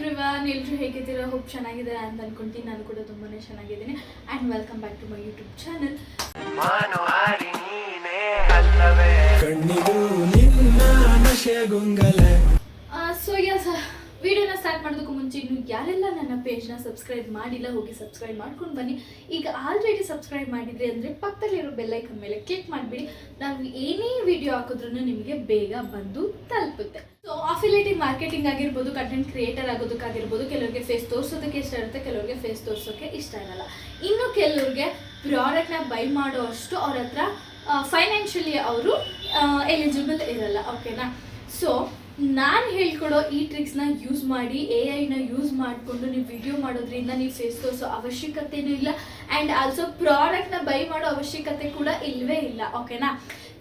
Everyone, ಎಲ್ಲರೂ ಹೇಗಿದ್ದೀರಾ? Hope ಚೆನ್ನಾಗಿದ್ದೀರಾ ಅಂತ ಅನ್ಕೊಂತೀನಿ. ನಾನು ಕೂಡ ತುಂಬಾನೇ ಚೆನ್ನಾಗಿದ್ದೀನಿ. And welcome back to my YouTube channel. So yes, ವಿಡಿಯೋನ ಸ್ಟಾರ್ಟ್ ಮಾಡೋದಕ್ಕೂ ಮುಂಚೆ ಇನ್ನು ಯಾರೆಲ್ಲ ನನ್ನ ಪೇಜ್ನ ಸಬ್ಸ್ಕ್ರೈಬ್ ಮಾಡಿಲ್ಲ, ಹೋಗಿ ಸಬ್ಸ್ಕ್ರೈಬ್ ಮಾಡ್ಕೊಂಡು ಬನ್ನಿ. ಈಗ ಆಲ್ರೆಡಿ ಸಬ್ಸ್ಕ್ರೈಬ್ ಮಾಡಿದ್ರಿ ಅಂದರೆ ಪಕ್ಕದಲ್ಲಿರೋ ಬೆಲ್ಲೈಕನ್ ಮೇಲೆ ಕ್ಲಿಕ್ ಮಾಡಿಬಿಡಿ. ನಾವು ಏನೇ ವಿಡಿಯೋ ಹಾಕಿದ್ರೂ ನಿಮಗೆ ಬೇಗ ಬಂದು ತಲುಪುತ್ತೆ. ಸೊ ಅಫಿಲಿಯೇಟಿಂಗ್ ಮಾರ್ಕೆಟಿಂಗ್ ಆಗಿರ್ಬೋದು, ಕಂಟೆಂಟ್ ಕ್ರಿಯೇಟರ್ ಆಗೋದಕ್ಕಾಗಿರ್ಬೋದು, ಕೆಲವರಿಗೆ ಫೇಸ್ ತೋರಿಸೋದಕ್ಕೆ ಇಷ್ಟ ಇರುತ್ತೆ, ಕೆಲವರಿಗೆ ಫೇಸ್ ತೋರಿಸೋಕ್ಕೆ ಇಷ್ಟ ಇರಲ್ಲ. ಇನ್ನು ಕೆಲವ್ರಿಗೆ ಪ್ರಾಡಕ್ಟ್ನ ಬೈ ಮಾಡೋ ಅಷ್ಟು ಅವ್ರ ಹತ್ರ ಫೈನಾನ್ಷಿಯಲಿ ಅವರು ಎಲಿಜಿಬಲ್ ಇರಲ್ಲ. ಓಕೆನಾ? ಸೊ ನಾನು ಹೇಳ್ಕೊಡೋ ಈ ಟ್ರಿಕ್ಸ್ನ ಯೂಸ್ ಮಾಡಿ, AI ಯೂಸ್ ಮಾಡಿಕೊಂಡು ನೀವು ವಿಡಿಯೋ ಮಾಡೋದ್ರಿಂದ ನೀವು ಫೇಸ್ ತೋರಿಸೋ ಅವಶ್ಯಕತೆಯೂ ಇಲ್ಲ. ಆ್ಯಂಡ್ ಆಲ್ಸೋ ಪ್ರಾಡಕ್ಟ್ನ ಬೈ ಮಾಡೋ ಅವಶ್ಯಕತೆ ಕೂಡ ಇಲ್ಲವೇ ಇಲ್ಲ. ಓಕೆನಾ?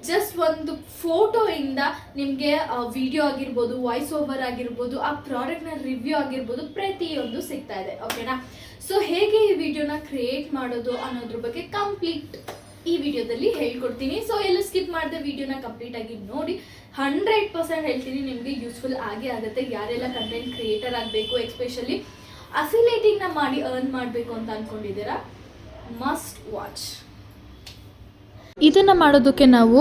ಜಸ್ಟ್ ಒಂದು ಫೋಟೋಯಿಂದ ನಿಮಗೆ ವಿಡಿಯೋ ಆಗಿರ್ಬೋದು, ವಾಯ್ಸ್ ಓವರ್ ಆಗಿರ್ಬೋದು, ಆ ಪ್ರಾಡಕ್ಟ್ನ ರಿವ್ಯೂ ಆಗಿರ್ಬೋದು, ಪ್ರತಿಯೊಂದು ಸಿಗ್ತಾ ಇದೆ. ಓಕೆನಾ? ಸೊ ಹೇಗೆ ಈ ವಿಡಿಯೋನ ಕ್ರಿಯೇಟ್ ಮಾಡೋದು ಅನ್ನೋದ್ರ ಬಗ್ಗೆ ಕಂಪ್ಲೀಟ್ ಈ ವಿಡಿಯೋದಲ್ಲಿ ಹೇಳ್ಕೊಡ್ತೀನಿ. ಸೊ ಎಲ್ಲ ಸ್ಕಿಪ್ ಮಾಡಿದೆ ವಿಡಿಯೋನ ಕಂಪ್ಲೀಟ್ ಆಗಿ ನೋಡಿ. 100% ಹೇಳ್ತೀನಿ, ನಿಮಗೆ ಯೂಸ್ಫುಲ್ ಆಗೇ ಆಗುತ್ತೆ. ಯಾರೆಲ್ಲ ಕಂಟೆಂಟ್ ಕ್ರಿಯೇಟರ್ ಆಗಬೇಕು, ಎಸ್ಪೆಷಲಿ ಅಫಿಲಿಯೇಟಿಂಗ್ನ ಮಾಡಿ ಅರ್ನ್ ಮಾಡಬೇಕು ಅಂತ ಅಂದ್ಕೊಂಡಿದ್ದೀರಾ, ಮಸ್ಟ್ ವಾಚ್. ಇದನ್ನು ಮಾಡೋದಕ್ಕೆ ನಾವು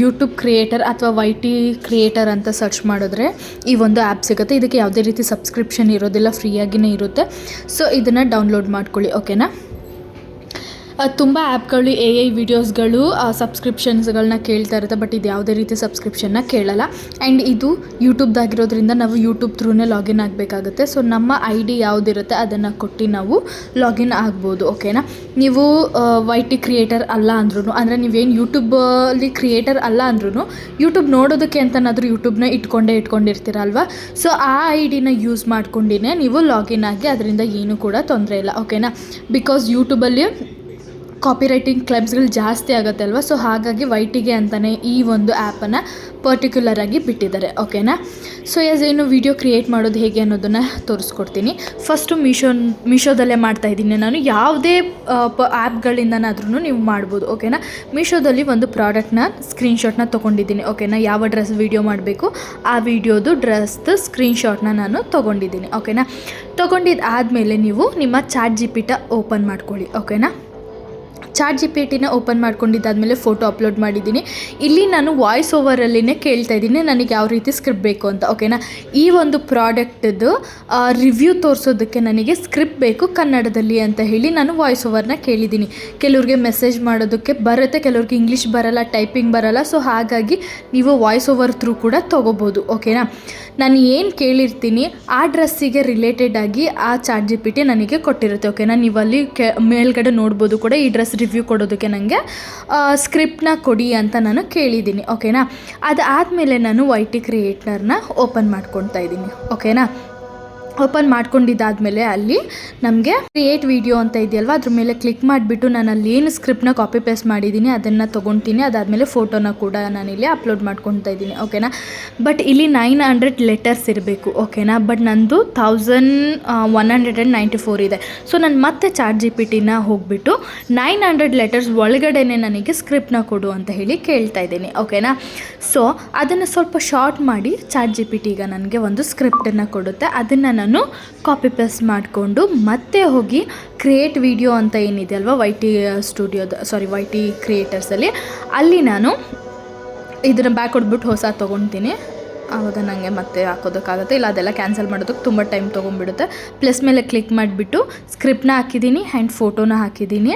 ಯೂಟ್ಯೂಬ್ ಕ್ರಿಯೇಟರ್ ಅಥವಾ YT ಕ್ರಿಯೇಟರ್ ಅಂತ ಸರ್ಚ್ ಮಾಡಿದ್ರೆ ಈ ಒಂದು ಆ್ಯಪ್ ಸಿಗುತ್ತೆ. ಇದಕ್ಕೆ ಯಾವುದೇ ರೀತಿ ಸಬ್ಸ್ಕ್ರಿಪ್ಷನ್ ಇರೋದಿಲ್ಲ, ಫ್ರೀಯಾಗಿಯೇ ಇರುತ್ತೆ. ಸೊ ಇದನ್ನು ಡೌನ್ಲೋಡ್ ಮಾಡ್ಕೊಳ್ಳಿ. ಓಕೆನಾ? ತುಂಬ ಆ್ಯಪ್ಗಳು AI ವಿಡಿಯೋಸ್ಗಳು ಸಬ್ಸ್ಕ್ರಿಪ್ಷನ್ಸ್ಗಳನ್ನ ಕೇಳ್ತಾ ಇರುತ್ತೆ, ಬಟ್ ಇದು ಯಾವುದೇ ರೀತಿ ಸಬ್ಸ್ಕ್ರಿಪ್ಷನ್ನ ಕೇಳಲ್ಲ. ಆ್ಯಂಡ್ ಇದು ಯೂಟ್ಯೂಬ್ದಾಗಿರೋದ್ರಿಂದ ನಾವು ಯೂಟ್ಯೂಬ್ ಥ್ರೂನೇ ಲಾಗಿನ್ ಆಗಬೇಕಾಗುತ್ತೆ. ಸೊ ನಮ್ಮ ID ಯಾವುದಿರುತ್ತೆ ಅದನ್ನು ಕೊಟ್ಟು ನಾವು ಲಾಗಿನ್ ಆಗ್ಬೋದು. ಓಕೆನಾ? ನೀವು YT ಕ್ರಿಯೇಟರ್ ಅಲ್ಲ ಅಂದ್ರೂ, ಅಂದರೆ ನೀವೇನು ಯೂಟ್ಯೂಬಲ್ಲಿ ಕ್ರಿಯೇಟರ್ ಅಲ್ಲ ಅಂದ್ರೂ ಯೂಟ್ಯೂಬ್ ನೋಡೋದಕ್ಕೆ ಅಂತನಾದರೂ ಯೂಟ್ಯೂಬ್ನ ಇಟ್ಕೊಂಡಿರ್ತೀರಲ್ವ. ಸೊ ಆ ID ಯೂಸ್ ಮಾಡ್ಕೊಂಡಿನೇ ನೀವು ಲಾಗಿನ್ ಆಗಿ, ಅದರಿಂದ ಏನೂ ಕೂಡ ತೊಂದರೆ ಇಲ್ಲ. ಓಕೆನಾ? ಬಿಕಾಸ್ ಯೂಟ್ಯೂಬಲ್ಲಿ ಕಾಪಿರೈಟಿಂಗ್ ಕ್ಲೈಮ್ಸ್ಗಳು ಜಾಸ್ತಿ ಆಗುತ್ತೆ ಅಲ್ವಾ. ಸೊ ಹಾಗಾಗಿ YTಗೆ ಅಂತಲೇ ಈ ಒಂದು ಆ್ಯಪನ್ನು ಪರ್ಟಿಕ್ಯುಲರ್ ಆಗಿ ಬಿಟ್ಟಿದ್ದಾರೆ. ಓಕೆನಾ? ಸೊ ಏನು ವಿಡಿಯೋ ಕ್ರಿಯೇಟ್ ಮಾಡೋದು ಹೇಗೆ ಅನ್ನೋದನ್ನು ತೋರಿಸ್ಕೊಡ್ತೀನಿ. ಫಸ್ಟು ಮೀಶೋದಲ್ಲೇ ಮಾಡ್ತಾಯಿದ್ದೀನಿ ನಾನು. ಯಾವುದೇ ಆ್ಯಪ್ಗಳಿಂದನಾದ್ರೂ ನೀವು ಮಾಡ್ಬೋದು. ಓಕೆನಾ? ಮೀಶೋದಲ್ಲಿ ಒಂದು ಪ್ರಾಡಕ್ಟ್ನ ಸ್ಕ್ರೀನ್ಶಾಟ್ನ ತೊಗೊಂಡಿದ್ದೀನಿ. ಓಕೆನಾ? ಯಾವ ಡ್ರೆಸ್ ವಿಡಿಯೋ ಮಾಡಬೇಕು ಆ ವಿಡಿಯೋದು ಡ್ರೆಸ್ದು ಸ್ಕ್ರೀನ್ಶಾಟ್ನ ನಾನು ತೊಗೊಂಡಿದ್ದೀನಿ. ಓಕೆನಾ? ತೊಗೊಂಡಿದ್ದಾದಮೇಲೆ ನೀವು ನಿಮ್ಮ ChatGPT ಓಪನ್ ಮಾಡ್ಕೊಳ್ಳಿ. ಓಕೆನಾ? ChatGPTನ ಓಪನ್ ಮಾಡ್ಕೊಂಡಿದ್ದಾದಮೇಲೆ ಫೋಟೋ ಅಪ್ಲೋಡ್ ಮಾಡಿದ್ದೀನಿ. ಇಲ್ಲಿ ನಾನು ವಾಯ್ಸ್ ಓವರಲ್ಲಿನೇ ಕೇಳ್ತಾ ಇದ್ದೀನಿ ನನಗೆ ಯಾವ ರೀತಿ ಸ್ಕ್ರಿಪ್ಟ್ ಬೇಕು ಅಂತ. ಓಕೆನಾ? ಈ ಒಂದು ಪ್ರಾಡಕ್ಟದ್ದು ರಿವ್ಯೂ ತೋರಿಸೋದಕ್ಕೆ ನನಗೆ ಸ್ಕ್ರಿಪ್ಟ್ ಬೇಕು ಕನ್ನಡದಲ್ಲಿ ಅಂತ ಹೇಳಿ ನಾನು ವಾಯ್ಸ್ ಓವರ್ನ ಕೇಳಿದ್ದೀನಿ. ಕೆಲವ್ರಿಗೆ ಮೆಸೇಜ್ ಮಾಡೋದಕ್ಕೆ ಬರುತ್ತೆ, ಕೆಲವ್ರಿಗೆ ಇಂಗ್ಲೀಷ್ ಬರಲ್ಲ, ಟೈಪಿಂಗ್ ಬರಲ್ಲ. ಸೊ ಹಾಗಾಗಿ ನೀವು ವಾಯ್ಸ್ ಓವರ್ ಥ್ರೂ ಕೂಡ ತೊಗೋಬೋದು. ಓಕೆನಾ? ನಾನು ಏನು ಕೇಳಿರ್ತೀನಿ ಆ ಡ್ರೆಸ್ಸಿಗೆ ರಿಲೇಟೆಡ್ ಆಗಿ ಆ ChatGPT ನನಗೆ ಕೊಟ್ಟಿರುತ್ತೆ. ಓಕೆನಾ? ನೀವಲ್ಲಿ ಮೇಲ್ಗಡೆ ನೋಡ್ಬೋದು ಕೂಡ, ಈ ಡ್ರೆಸ್ ರಿವ್ಯೂ ಕೊಡೋದಕ್ಕೆ ನನಗೆ ಸ್ಕ್ರಿಪ್ಟ್ನ ಕೊಡಿ ಅಂತ ನಾನು ಕೇಳಿದ್ದೀನಿ. ಓಕೆನಾ? ಅದಾದಮೇಲೆ ನಾನು YT ಕ್ರಿಯೇಟರ್ನ ಓಪನ್ ಮಾಡ್ಕೊಳ್ತಾ ಇದ್ದೀನಿ. ಓಕೆನಾ? ಓಪನ್ ಮಾಡ್ಕೊಂಡಿದ್ದಾದಮೇಲೆ ಅಲ್ಲಿ ನಮಗೆ ಕ್ರಿಯೇಟ್ ವಿಡಿಯೋ ಅಂತ ಇದೆಯಲ್ವ, ಅದ್ರ ಮೇಲೆ ಕ್ಲಿಕ್ ಮಾಡಿಬಿಟ್ಟು ನಾನು ಅಲ್ಲಿ ಏನು ಸ್ಕ್ರಿಪ್ಟ್ನ ಕಾಪಿ ಪೇಸ್ಟ್ ಮಾಡಿದ್ದೀನಿ ಅದನ್ನು ತೊಗೊತೀನಿ. ಅದಾದಮೇಲೆ ಫೋಟೋನ ಕೂಡ ನಾನಿಲ್ಲಿ ಅಪ್ಲೋಡ್ ಮಾಡ್ಕೊತಾ ಇದ್ದೀನಿ. ಓಕೆನಾ? ಬಟ್ ಇಲ್ಲಿ 900 ಲೆಟರ್ಸ್ ಇರಬೇಕು. ಓಕೆನಾ? ಬಟ್ ನಂದು 1194 ಇದೆ. ಸೊ ನಾನು ಮತ್ತೆ ChatGPTನ ಹೋಗಿಬಿಟ್ಟು 900 ಲೆಟರ್ಸ್ ಒಳಗಡೆನೆ ನನಗೆ ಸ್ಕ್ರಿಪ್ಟ್ನ ಕೊಡು ಅಂತ ಹೇಳಿ ಕೇಳ್ತಾ ಇದ್ದೀನಿ. ಓಕೆನಾ? ಸೊ ಅದನ್ನು ಸ್ವಲ್ಪ ಶಾರ್ಟ್ ಮಾಡಿ ChatGPT ಈಗ ನನಗೆ ಒಂದು ಸ್ಕ್ರಿಪ್ಟನ್ನು ಕೊಡುತ್ತೆ. ಅದನ್ನು ನಾನು ಕಾಪಿ ಪೇಸ್ಟ್ ಮಾಡಿಕೊಂಡು ಮತ್ತೆ ಹೋಗಿ ಕ್ರಿಯೇಟ್ ವಿಡಿಯೋ ಅಂತ ಏನಿದೆ ಅಲ್ವಾ YT ಕ್ರಿಯೇಟರ್ಸಲ್ಲಿ, ಅಲ್ಲಿ ನಾನು ಇದನ್ನು ಬ್ಯಾಕ್ ಕೊಟ್ಬಿಟ್ಟು ಹೊಸ ತೊಗೊಳ್ತೀನಿ. ಆವಾಗ ನನಗೆ ಮತ್ತೆ ಹಾಕೋದಕ್ಕಾಗುತ್ತೆ. ಇಲ್ಲ ಅದೆಲ್ಲ ಕ್ಯಾನ್ಸಲ್ ಮಾಡೋದಕ್ಕೆ ತುಂಬ ಟೈಮ್ ತೊಗೊಂಡ್ಬಿಡುತ್ತೆ. ಪ್ಲಸ್ ಮೇಲೆ ಕ್ಲಿಕ್ ಮಾಡಿಬಿಟ್ಟು ಸ್ಕ್ರಿಪ್ಟ್ನ ಹಾಕಿದ್ದೀನಿ ಆ್ಯಂಡ್ ಫೋಟೋನ ಹಾಕಿದ್ದೀನಿ.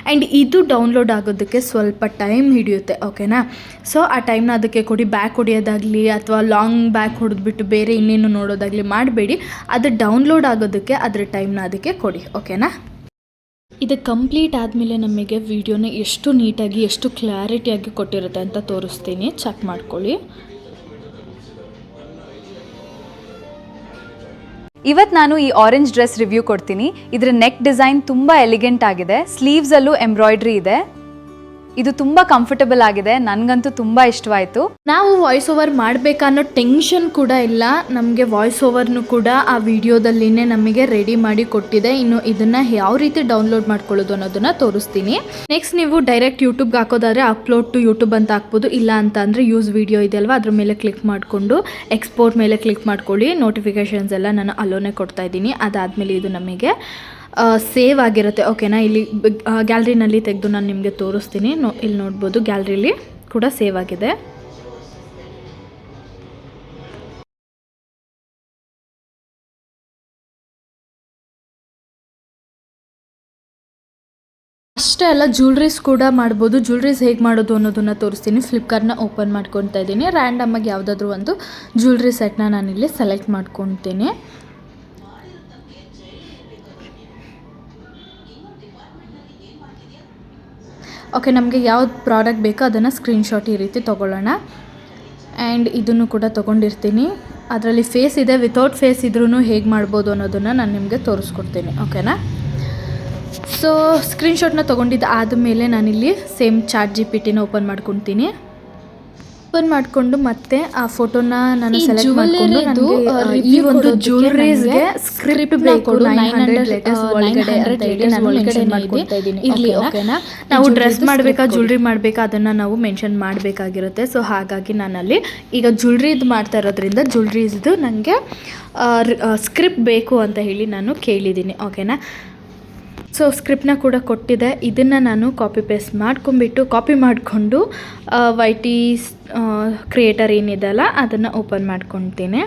ಆ್ಯಂಡ್ ಇದು ಡೌನ್ಲೋಡ್ ಆಗೋದಕ್ಕೆ ಸ್ವಲ್ಪ ಟೈಮ್ ಹಿಡಿಯುತ್ತೆ. ಓಕೆನಾ? ಸೊ ಆ ಟೈಮ್ನ ಅದಕ್ಕೆ ಕೊಡಿ. ಬ್ಯಾಕ್ ಹೊಡಿಯೋದಾಗಲಿ ಅಥವಾ ಲಾಂಗ್ ಬ್ಯಾಕ್ ಹೊಡೆದ್ಬಿಟ್ಟು ಬೇರೆ ಇನ್ನೇನು ನೋಡೋದಾಗಲಿ ಮಾಡಬೇಡಿ. ಅದು ಡೌನ್ಲೋಡ್ ಆಗೋದಕ್ಕೆ ಅದರ ಟೈಮ್ನ ಅದಕ್ಕೆ ಕೊಡಿ. ಓಕೆನಾ? ಇದು ಕಂಪ್ಲೀಟ್ ಆದಮೇಲೆ ನಮಗೆ ವಿಡಿಯೋನ ಎಷ್ಟು ನೀಟಾಗಿ, ಎಷ್ಟು ಕ್ಲಾರಿಟಿಯಾಗಿ ಕೊಟ್ಟಿರುತ್ತೆ ಅಂತ ತೋರಿಸ್ತೀನಿ. ಚೆಕ್ ಮಾಡ್ಕೊಳ್ಳಿ. ಇವತ್ತು ನಾನು ಈ ಆರೆಂಜ್ ಡ್ರೆಸ್ ರಿವ್ಯೂ ಕೊಡ್ತೀನಿ. ಇದರ ನೆಕ್ ಡಿಸೈನ್ ತುಂಬ ಎಲಿಗೆಂಟ್ ಆಗಿದೆ. ಸ್ಲೀವ್ಸಲ್ಲೂ ಎಂಬ್ರಾಯ್ಡ್ರಿ ಇದೆ. ಇದು ತುಂಬ ಕಂಫರ್ಟಬಲ್ ಆಗಿದೆ, ನನಗಂತೂ ತುಂಬ ಇಷ್ಟವಾಯಿತು. ನಾವು ವಾಯ್ಸ್ ಓವರ್ ಮಾಡಬೇಕನ್ನೋ ಟೆನ್ಷನ್ ಕೂಡ ಇಲ್ಲ. ನಮಗೆ ವಾಯ್ಸ್ ಓವರ್ನು ಕೂಡ ಆ ವಿಡಿಯೋದಲ್ಲಿನೇ ನಮಗೆ ರೆಡಿ ಮಾಡಿ ಕೊಟ್ಟಿದೆ. ಇನ್ನು ಇದನ್ನು ಯಾವ ರೀತಿ ಡೌನ್ಲೋಡ್ ಮಾಡ್ಕೊಳ್ಳೋದು ಅನ್ನೋದನ್ನು ತೋರಿಸ್ತೀನಿ. ನೆಕ್ಸ್ಟ್ ನೀವು ಡೈರೆಕ್ಟ್ ಯೂಟ್ಯೂಬ್ಗೆ ಹಾಕೋದಾದರೆ ಅಪ್ಲೋಡ್ ಟು ಯೂಟ್ಯೂಬ್ ಅಂತ ಹಾಕ್ಬೋದು. ಇಲ್ಲ ಅಂತ ಅಂದರೆ ಯೂಸ್ ವಿಡಿಯೋ ಇದೆಯಲ್ವ ಅದ್ರ ಮೇಲೆ ಕ್ಲಿಕ್ ಮಾಡಿಕೊಂಡು ಎಕ್ಸ್ಪೋರ್ಟ್ ಮೇಲೆ ಕ್ಲಿಕ್ ಮಾಡ್ಕೊಳ್ಳಿ. ನೋಟಿಫಿಕೇಷನ್ಸ್ ಎಲ್ಲ ನಾನು ಅಲ್ಲೋನೇ ಕೊಡ್ತಾ ಇದ್ದೀನಿ. ಅದಾದಮೇಲೆ ಇದು ನಮಗೆ ಸೇವ್ ಆಗಿರುತ್ತೆ. ಓಕೆನಾ, ಇಲ್ಲಿ ಗ್ಯಾಲರಿನಲ್ಲಿ ತೆಗೆದು ನಾನು ನಿಮಗೆ ತೋರಿಸ್ತೀನಿ. ಇಲ್ಲಿ ನೋಡ್ಬೋದು ಗ್ಯಾಲರಿಲಿ ಕೂಡ ಸೇವ್ ಆಗಿದೆ. ಅಷ್ಟೇ ಅಲ್ಲ, ಜ್ಯುವೆಲ್ರೀಸ್ ಕೂಡ ಮಾಡ್ಬೋದು. ಜ್ಯುವೆಲ್ರೀಸ್ ಹೇಗೆ ಮಾಡೋದು ಅನ್ನೋದನ್ನು ತೋರಿಸ್ತೀನಿ. ಫ್ಲಿಪ್ಕಾರ್ಟ್ನ ಓಪನ್ ಮಾಡ್ಕೊತಾ ಇದ್ದೀನಿ. ರ್ಯಾಂಡಮಾಗಿ ಯಾವುದಾದ್ರೂ ಒಂದು ಜ್ಯುವೆಲ್ರಿ ಸೆಟ್ನ ನಾನಿಲ್ಲಿ ಸೆಲೆಕ್ಟ್ ಮಾಡ್ಕೊತೀನಿ. ಓಕೆ, ನಮಗೆ ಯಾವ್ದು ಪ್ರಾಡಕ್ಟ್ ಬೇಕೋ ಅದನ್ನು ಸ್ಕ್ರೀನ್ಶಾಟ್ ಈ ರೀತಿ ತೊಗೊಳ್ಳೋಣ. ಆ್ಯಂಡ್ ಇದನ್ನು ಕೂಡ ತೊಗೊಂಡಿರ್ತೀನಿ. ಅದರಲ್ಲಿ ಫೇಸ್ ಇದೆ, ವಿತೌಟ್ ಫೇಸ್ ಇದ್ರೂ ಹೇಗೆ ಮಾಡ್ಬೋದು ಅನ್ನೋದನ್ನು ನಾನು ನಿಮಗೆ ತೋರಿಸ್ಕೊಡ್ತೀನಿ. ಓಕೆನಾ, ಸೊ ಸ್ಕ್ರೀನ್ಶಾಟ್ನ ತೊಗೊಂಡಿದ್ದು ಆದಮೇಲೆ ನಾನಿಲ್ಲಿ ಸೇಮ್ ChatGPTನ ಓಪನ್ ಮಾಡ್ಕೊತೀನಿ. ಓಪನ್ ಮಾಡಿಕೊಂಡು ಮತ್ತೆ ಆ ಫೋಟೋನ ನಾನು ಸೆಲೆಕ್ಟ್ ಮಾಡಿಕೊಂಡು ಈ ಒಂದು ಜ್ಯುವೆಲ್ರೀಸ್ಗೆ ಸ್ಕ್ರಿಪ್ಟ್ ಬೇಕು 900 ಲೆಟರ್ಸ್ ಒಳಗಡೆ ಅಂತ ಹೇಳಿ ನಾನು ಮೆನ್ಷನ್ ಮಾಡ್ಕೊಳ್ತಾ ಇದ್ದೀನಿ. ಇಲ್ಲಿ ಓಕೆನಾ, ನಾವು ಡ್ರೆಸ್ ಮಾಡಬೇಕಾ ಜ್ಯುವೆಲ್ರಿ ಮಾಡಬೇಕಾ ಅದನ್ನು ನಾವು ಮೆನ್ಷನ್ ಮಾಡಬೇಕಾಗಿರುತ್ತೆ. ಸೊ ಹಾಗಾಗಿ ನಾನಲ್ಲಿ ಈಗ ಜ್ಯುವೆಲ್ರಿದು ಮಾಡ್ತಾ ಇರೋದ್ರಿಂದ ಜ್ಯುವೆಲ್ರೀಸ್ದು ನನಗೆ ಸ್ಕ್ರಿಪ್ಟ್ ಬೇಕು ಅಂತ ಹೇಳಿ ನಾನು ಕೇಳಿದ್ದೀನಿ. ಓಕೆನಾ, ಸೊ ಸ್ಕ್ರಿಪ್ಟ್ನ ಕೂಡ ಕೊಟ್ಟಿದೆ. ಇದನ್ನು ನಾನು ಕಾಪಿ ಮಾಡಿಕೊಂಡು YT ಕ್ರಿಯೇಟರ್ ಏನಿದೆಯಲ್ಲ ಅದನ್ನು ಓಪನ್ ಮಾಡ್ಕೊತೀನಿ.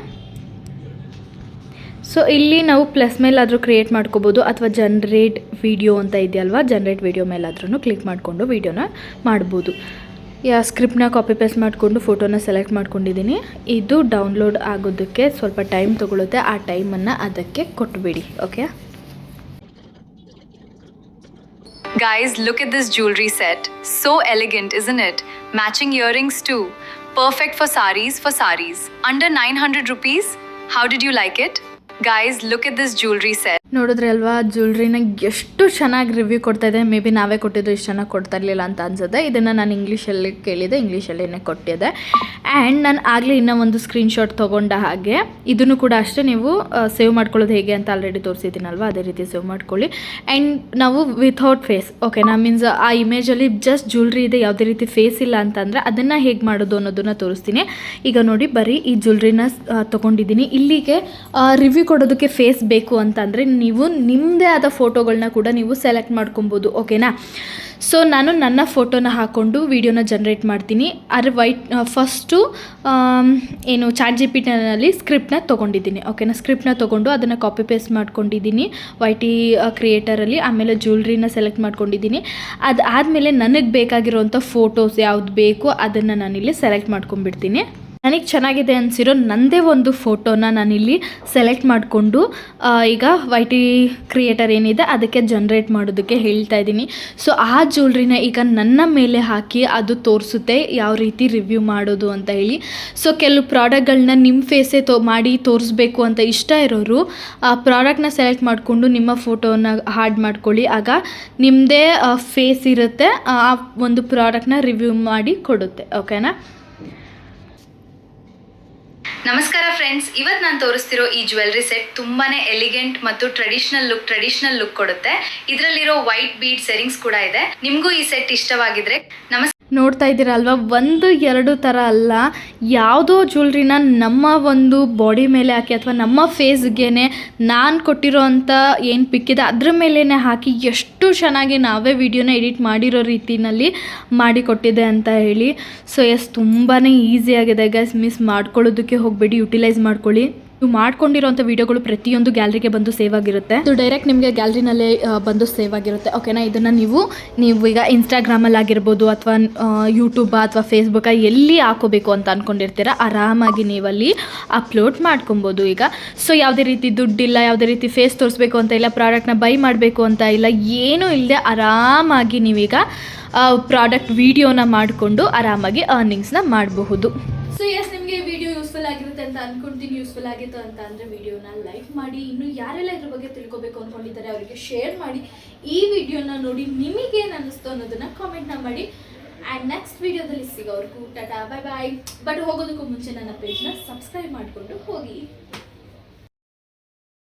ಸೊ ಇಲ್ಲಿ ನಾವು ಪ್ಲಸ್ ಮೇಲಾದರೂ ಕ್ರಿಯೇಟ್ ಮಾಡ್ಕೋಬೋದು ಅಥವಾ ಜನ್ರೇಟ್ ವಿಡಿಯೋ ಅಂತ ಇದೆಯಲ್ವ, ಜನ್ರೇಟ್ ವಿಡಿಯೋ ಮೇಲಾದ್ರೂ ಕ್ಲಿಕ್ ಮಾಡಿಕೊಂಡು ವಿಡಿಯೋನ ಮಾಡ್ಬೋದು. ಸ್ಕ್ರಿಪ್ಟ್ನ ಕಾಪಿ ಪೇಸ್ಟ್ ಮಾಡಿಕೊಂಡು ಫೋಟೋನ ಸೆಲೆಕ್ಟ್ ಮಾಡ್ಕೊಂಡಿದ್ದೀನಿ. ಇದು ಡೌನ್ಲೋಡ್ ಆಗೋದಕ್ಕೆ ಸ್ವಲ್ಪ ಟೈಮ್ ತೊಗೊಳುತ್ತೆ. ಆ ಟೈಮನ್ನು ಅದಕ್ಕೆ ಕೊಟ್ಟುಬಿಡಿ. Okay Guys, look at this jewelry set. So elegant, isn't it? Matching earrings too. Perfect for sarees. Under 900 rupees. How did you like it? Guys, look at this jewelry set. ನೋಡಿದ್ರೆ ಅಲ್ವಾ, ಜ್ಯುವೆಲ್ರಿನ ಎಷ್ಟು ಚೆನ್ನಾಗಿ review ಕೊಡ್ತಾ ಇದೆ. May be ನಾವೇ ಕೊಟ್ಟಿದ್ದು ಇಷ್ಟು ಚೆನ್ನಾಗಿ ಕೊಡ್ತಾ ಇರಲಿಲ್ಲ ಅಂತ ಅನ್ಸುತ್ತೆ. ಇದನ್ನು ನಾನು ಇಂಗ್ಲೀಷಲ್ಲಿ ಕೇಳಿದೆ, ಇಂಗ್ಲೀಷಲ್ಲೇ ಕೊಟ್ಟಿದ್ದೆ. ಆ್ಯಂಡ್ ನಾನು ಆಗಲೇ ಇನ್ನೂ ಒಂದು ಸ್ಕ್ರೀನ್ಶಾಟ್ ತೊಗೊಂಡ ಹಾಗೆ ಇದನ್ನು ಕೂಡ ಅಷ್ಟೇ ನೀವು ಸೇವ್ ಮಾಡ್ಕೊಳ್ಳೋದು ಹೇಗೆ ಅಂತ ಆಲ್ರೆಡಿ ತೋರಿಸಿದ್ದೀನಲ್ವ, ಅದೇ ರೀತಿ ಸೇವ್ ಮಾಡ್ಕೊಳ್ಳಿ. ಆ್ಯಂಡ್ ನಾವು ವಿಥೌಟ್ ಫೇಸ್, ಓಕೆನಾ, ಮೀನ್ಸ್ ಆ ಇಮೇಜಲ್ಲಿ ಜಸ್ಟ್ ಜ್ಯುವೆಲ್ರಿ ಇದೆ, ಯಾವುದೇ ರೀತಿ ಫೇಸ್ ಇಲ್ಲ ಅಂತಂದರೆ ಅದನ್ನು ಹೇಗೆ ಮಾಡೋದು ಅನ್ನೋದನ್ನು ತೋರಿಸ್ತೀನಿ. ಈಗ ನೋಡಿ, ಬರೀ ಈ ಜ್ಯುವೆಲ್ರಿನ ತೊಗೊಂಡಿದ್ದೀನಿ. ಇಲ್ಲಿಗೆ ರಿವ್ಯೂ ಕೊಡೋದಕ್ಕೆ ಫೇಸ್ ಬೇಕು ಅಂತಂದರೆ ನೀವು ನಿಮ್ಮದೇ ಆದ ಫೋಟೋಗಳನ್ನ ಕೂಡ ನೀವು ಸೆಲೆಕ್ಟ್ ಮಾಡ್ಕೊಬೋದು. ಓಕೆನಾ, ಸೊ ನಾನು ನನ್ನ ಫೋಟೋನ ಹಾಕ್ಕೊಂಡು ವಿಡಿಯೋನ ಜನ್ರೇಟ್ ಮಾಡ್ತೀನಿ. ಅದ್ರ ಫಸ್ಟು ಏನು ChatGPTನಲ್ಲಿ ಸ್ಕ್ರಿಪ್ಟ್ನ ತೊಗೊಂಡಿದ್ದೀನಿ. ಓಕೆನಾ, ಸ್ಕ್ರಿಪ್ಟ್ನ ತೊಗೊಂಡು ಅದನ್ನು ಕಾಪಿ ಪೇಸ್ಟ್ ಮಾಡ್ಕೊಂಡಿದ್ದೀನಿ YT ಕ್ರಿಯೇಟರಲ್ಲಿ. ಆಮೇಲೆ ಜ್ಯುವೆಲ್ರಿನ ಸೆಲೆಕ್ಟ್ ಮಾಡ್ಕೊಂಡಿದ್ದೀನಿ. ಅದಾದಮೇಲೆ ನನಗೆ ಬೇಕಾಗಿರೋವಂಥ ಫೋಟೋಸ್ ಯಾವ್ದು ಬೇಕು ಅದನ್ನು ನಾನಿಲ್ಲಿ ಸೆಲೆಕ್ಟ್ ಮಾಡ್ಕೊಂಡ್ಬಿಡ್ತೀನಿ. ನನಗೆ ಚೆನ್ನಾಗಿದೆ ಅನಿಸಿರೋ ನನ್ನದೇ ಒಂದು ಫೋಟೋನ ನಾನಿಲ್ಲಿ ಸೆಲೆಕ್ಟ್ ಮಾಡಿಕೊಂಡು ಈಗ YT ಕ್ರಿಯೇಟರ್ ಏನಿದೆ ಅದಕ್ಕೆ ಜನ್ರೇಟ್ ಮಾಡೋದಕ್ಕೆ ಹೇಳ್ತಾ ಇದ್ದೀನಿ. ಸೊ ಆ ಜ್ಯುವೆಲ್ರಿನ ಈಗ ನನ್ನ ಮೇಲೆ ಹಾಕಿ ಅದು ತೋರಿಸುತ್ತೆ ಯಾವ ರೀತಿ ರಿವ್ಯೂ ಮಾಡೋದು ಅಂತ ಹೇಳಿ. ಸೊ ಕೆಲವು ಪ್ರಾಡಕ್ಟ್ಗಳನ್ನ ನಿಮ್ಮ ಫೇಸೇ ಮಾಡಿ ತೋರಿಸ್ಬೇಕು ಅಂತ ಇಷ್ಟ ಇರೋರು ಆ ಪ್ರಾಡಕ್ಟ್ನ ಸೆಲೆಕ್ಟ್ ಮಾಡಿಕೊಂಡು ನಿಮ್ಮ ಫೋಟೋನ ಹಾಡ್ ಮಾಡ್ಕೊಳ್ಳಿ. ಆಗ ನಿಮ್ಮದೇ ಫೇಸ್ ಇರುತ್ತೆ, ಆ ಒಂದು ಪ್ರಾಡಕ್ಟ್ನ ರಿವ್ಯೂ ಮಾಡಿ ಕೊಡುತ್ತೆ. ಓಕೆನಾ. ನಮಸ್ಕಾರ ಫ್ರೆಂಡ್ಸ್, ಇವತ್ತು ನಾನು ತೋರಿಸ್ತಿರೋ ಈ ಜ್ಯುವೆಲ್ರಿ ಸೆಟ್ ತುಂಬಾನೇ ಎಲಿಗೆಂಟ್ ಮತ್ತು ಟ್ರೆಡಿಷನಲ್ ಲುಕ್ ಕೊಡುತ್ತೆ. ಇದರಲ್ಲಿರೋ ವೈಟ್ ಬೀಡ್ ಸೆರಿಂಗ್ಸ್ ಕೂಡ ಇದೆ. ನಿಮಗೂ ಈ ಸೆಟ್ ಇಷ್ಟವಾಗಿದ್ರೆ ನೋಡ್ತಾ ಇದ್ದೀರಲ್ವ, 1-2 ಥರ ಅಲ್ಲ, ಯಾವುದೋ ಜ್ಯುವೆಲ್ರಿನ ನಮ್ಮ ಒಂದು ಬಾಡಿ ಮೇಲೆ ಹಾಕಿ ಅಥವಾ ನಮ್ಮ ಫೇಸ್ಗೆ ನಾನು ಕೊಟ್ಟಿರೋ ಅಂಥ ಏನು ಪಿಕ್ಕಿದೆ ಅದ್ರ ಮೇಲೇ ಹಾಕಿ ಎಷ್ಟು ಚೆನ್ನಾಗಿ ನಾವೇ ವಿಡಿಯೋನ ಎಡಿಟ್ ಮಾಡಿರೋ ರೀತಿಯಲ್ಲಿ ಮಾಡಿಕೊಟ್ಟಿದೆ ಅಂತ ಹೇಳಿ. ಸೊ ತುಂಬಾ ಈಸಿಯಾಗಿದೆ ಗೈಸ್, ಮಿಸ್ ಮಾಡ್ಕೊಳ್ಳೋದಕ್ಕೆ ಹೋಗಬೇಡಿ, ಯುಟಿಲೈಸ್ ಮಾಡ್ಕೊಳ್ಳಿ. ನೀವು ಮಾಡ್ಕೊಂಡಿರೋಂಥ ವೀಡಿಯೋಗಳು ಪ್ರತಿಯೊಂದು ಗ್ಯಾಲರಿಗೆ ಬಂದು ಸೇವ್ ಆಗಿರುತ್ತೆ. ಇದು ಡೈರೆಕ್ಟ್ ನಿಮಗೆ ಗ್ಯಾಲರಿನಲ್ಲೇ ಬಂದು ಸೇವ್ ಆಗಿರುತ್ತೆ. ಓಕೆನಾ, ಇದನ್ನು ನೀವು ಈಗ ಇನ್ಸ್ಟಾಗ್ರಾಮಲ್ಲಿ ಆಗಿರ್ಬೋದು ಅಥವಾ ಯೂಟ್ಯೂಬ್ ಅಥವಾ ಫೇಸ್ಬುಕ್ ಎಲ್ಲಿ ಹಾಕೋಬೇಕು ಅಂತ ಅಂದ್ಕೊಂಡಿರ್ತೀರ ಆರಾಮಾಗಿ ನೀವಲ್ಲಿ ಅಪ್ಲೋಡ್ ಮಾಡ್ಕೊಬೋದು. ಈಗ ಸೊ ಯಾವುದೇ ರೀತಿ ದುಡ್ಡಿಲ್ಲ, ಯಾವುದೇ ರೀತಿ ಫೇಸ್ ತೋರಿಸ್ಬೇಕು ಅಂತ ಇಲ್ಲ, ಪ್ರಾಡಕ್ಟ್ನ ಬೈ ಮಾಡಬೇಕು ಅಂತ ಇಲ್ಲ, ಏನೂ ಇಲ್ಲದೆ ಆರಾಮಾಗಿ ನೀವೀಗ ಪ್ರಾಡಕ್ಟ್ ವಿಡಿಯೋನ ಮಾಡಿಕೊಂಡು ಆರಾಮಾಗಿ ಅರ್ನಿಂಗ್ಸ್ನ ಮಾಡಬಹುದು. ಸೊ ನಿಮಗೆ ವಿಡಿಯೋ ಯೂಸ್ಫುಲ್ ಆಗಿರುತ್ತೆ ಅಂತ ಅಂದ್ಕೊಳ್ತೀನಿ. ಯೂಸ್ಫುಲ್ ಆಗಿತ್ತು ಅಂತ ಅಂದರೆ ವಿಡಿಯೋನ ಲೈಕ್ ಮಾಡಿ. ಇನ್ನು ಯಾರೆಲ್ಲ ಇದ್ರ ಬಗ್ಗೆ ತಿಳ್ಕೊಬೇಕು ಅಂದ್ಕೊಂಡಿದ್ದಾರೆ ಅವರಿಗೆ ಶೇರ್ ಮಾಡಿ. ಈ ವಿಡಿಯೋನ ನೋಡಿ ನಿಮಗೇನು ಅನ್ನಿಸ್ತು ಅನ್ನೋದನ್ನು ಕಾಮೆಂಟ್ನ ಮಾಡಿ. ಆ್ಯಂಡ್ ನೆಕ್ಸ್ಟ್ ವೀಡಿಯೋದಲ್ಲಿ ಸಿಗೋರ್ಗೂ ಟಾಟಾ ಬಾಯ್ ಬಾಯ್. ಬಟ್ ಹೋಗೋದಕ್ಕೂ ಮುಂಚೆ ನನ್ನ ಪೇಜ್ನ ಸಬ್ಸ್ಕ್ರೈಬ್ ಮಾಡಿಕೊಂಡು ಹೋಗಿ.